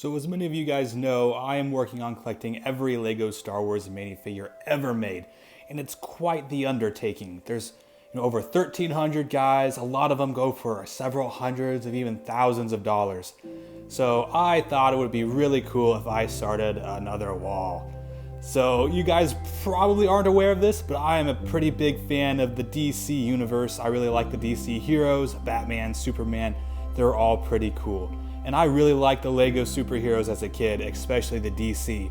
So as many of you guys know, I am working on collecting every LEGO Star Wars minifigure ever made, and it's quite the undertaking. There's over 1,300 guys, a lot of them go for several hundreds of even thousands of dollars. So I thought it would be really cool if I started another wall. So you guys probably aren't aware of this, but I am a pretty big fan of the DC universe. I really like the DC heroes, Batman, Superman, they're all pretty cool. And I really liked the LEGO superheroes as a kid, especially the DC.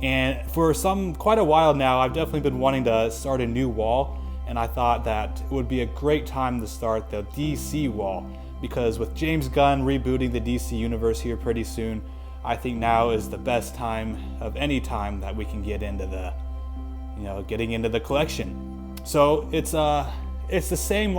And for quite a while now, I've definitely been wanting to start a new wall, and I thought that it would be a great time to start the DC wall, because with James Gunn rebooting the DC universe here pretty soon, I think now is the best time of any time that we can get into the, getting into the collection. So it's the same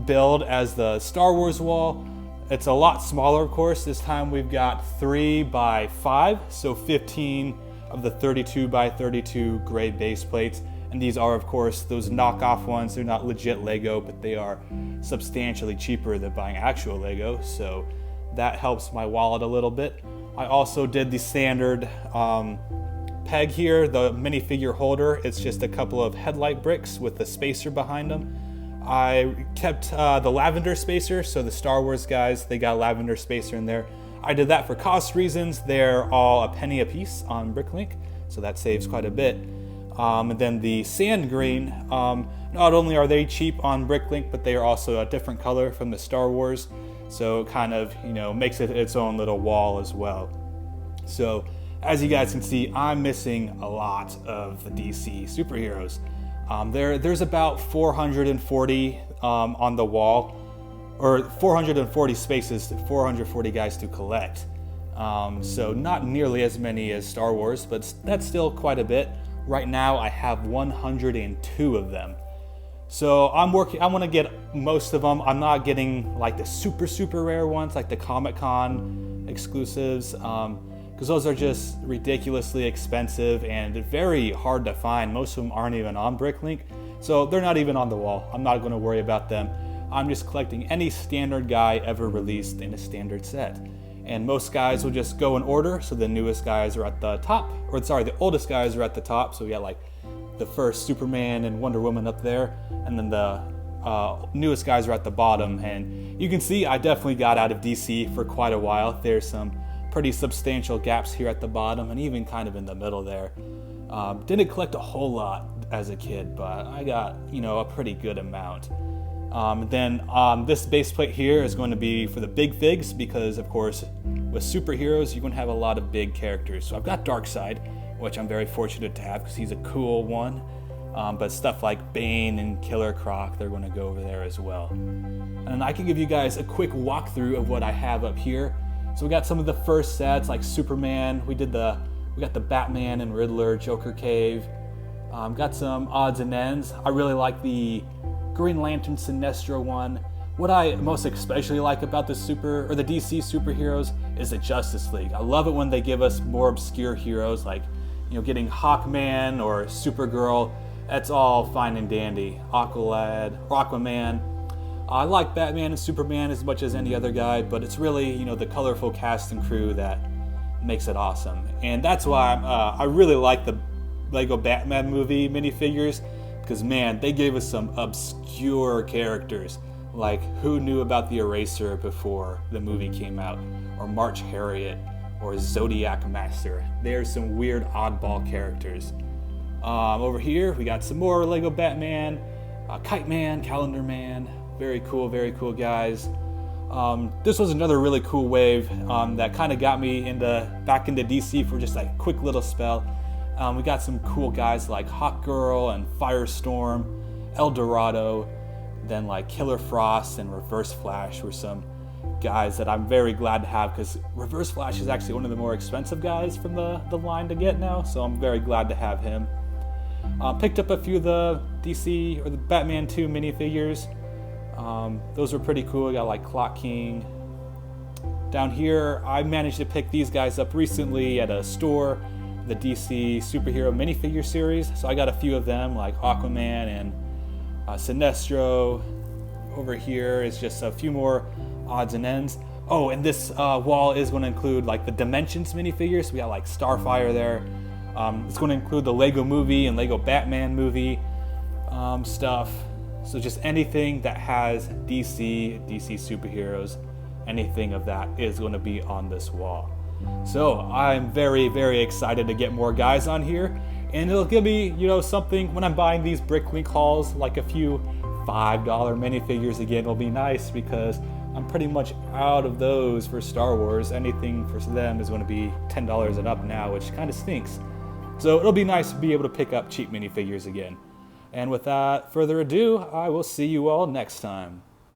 build as the Star Wars wall. It's a lot smaller, of course. This time we've got 3 by 5, so 15 of the 32 by 32 gray base plates. And these are, of course, those knockoff ones. They're not legit LEGO, but they are substantially cheaper than buying actual LEGO, so that helps my wallet a little bit. I also did the standard peg here, the minifigure holder. It's just a couple of headlight bricks with the spacer behind them. I kept the lavender spacer, so the Star Wars guys, they got lavender spacer in there. I did that for cost reasons. They're all a penny a piece on Bricklink, so that saves quite a bit. And then the sand green, not only are they cheap on Bricklink, but they are also a different color from the Star Wars, so it kind of makes it its own little wall as well. So as you guys can see, I'm missing a lot of the DC superheroes. There's about 440 on the wall, or 440 spaces, 440 guys to collect. So not nearly as many as Star Wars, but that's still quite a bit. Right now I have 102 of them. So I want to get most of them. I'm not getting like the super rare ones, like the Comic-Con exclusives, because those are just ridiculously expensive and very hard to find. Most of them aren't even on Bricklink, so they're not even on the wall. I'm not going to worry about them. I'm just collecting any standard guy ever released in a standard set. And most guys will just go in order, so the newest guys are at the top, the oldest guys are at the top, so we got like the first Superman and Wonder Woman up there, and then the newest guys are at the bottom. And you can see I definitely got out of DC for quite a while. There's some pretty substantial gaps here at the bottom and even kind of in the middle there. Didn't collect a whole lot as a kid, but I got a pretty good amount. This base plate here is going to be for the big figs, because of course with superheroes you're going to have a lot of big characters. So I've got Darkseid, which I'm very fortunate to have because he's a cool one, but stuff like Bane and Killer Croc, they're going to go over there as well. And I can give you guys a quick walkthrough of what I have up here. So we got some of the first sets like Superman. We got the Batman and Riddler Joker cave. Got some odds and ends. I really like the Green Lantern Sinestro one. What I most especially like about the DC superheroes is the Justice League. I love it when they give us more obscure heroes, like getting Hawkman or Supergirl. That's all fine and dandy. Aquaman. I like Batman and Superman as much as any other guy, but it's really the colorful cast and crew that makes it awesome. And that's why I really like the LEGO Batman movie minifigures, because man, they gave us some obscure characters. Like, who knew about the Eraser before the movie came out? Or March Harriet, or Zodiac Master. There's some weird oddball characters. Over here, we got some more LEGO Batman, Kite Man, Calendar Man. Very cool guys. This was another really cool wave that kind of got me back into DC for just a quick little spell. We got some cool guys like Hawkgirl and Firestorm, El Dorado, then like Killer Frost and Reverse Flash were some guys that I'm very glad to have, because Reverse Flash is actually one of the more expensive guys from the line to get now, so I'm very glad to have him. Picked up a few of the DC or the Batman 2 minifigures. Those were pretty cool. I got like Clock King. Down here, I managed to pick these guys up recently at a store, the DC superhero minifigure series. So I got a few of them, like Aquaman and Sinestro. Over here is just a few more odds and ends. Oh, and this wall is going to include like the Dimensions minifigures. We got like Starfire there. It's going to include the Lego Movie and Lego Batman movie stuff. So just anything that has DC superheroes, anything of that is going to be on this wall. So I'm very, very excited to get more guys on here, and it'll give me, you know, something when I'm buying these Bricklink hauls, like a few $5 minifigures again. It'll be nice because I'm pretty much out of those for Star Wars. Anything for them is going to be $10 and up now, which kind of stinks. So it'll be nice to be able to pick up cheap minifigures again. And without further ado, I will see you all next time.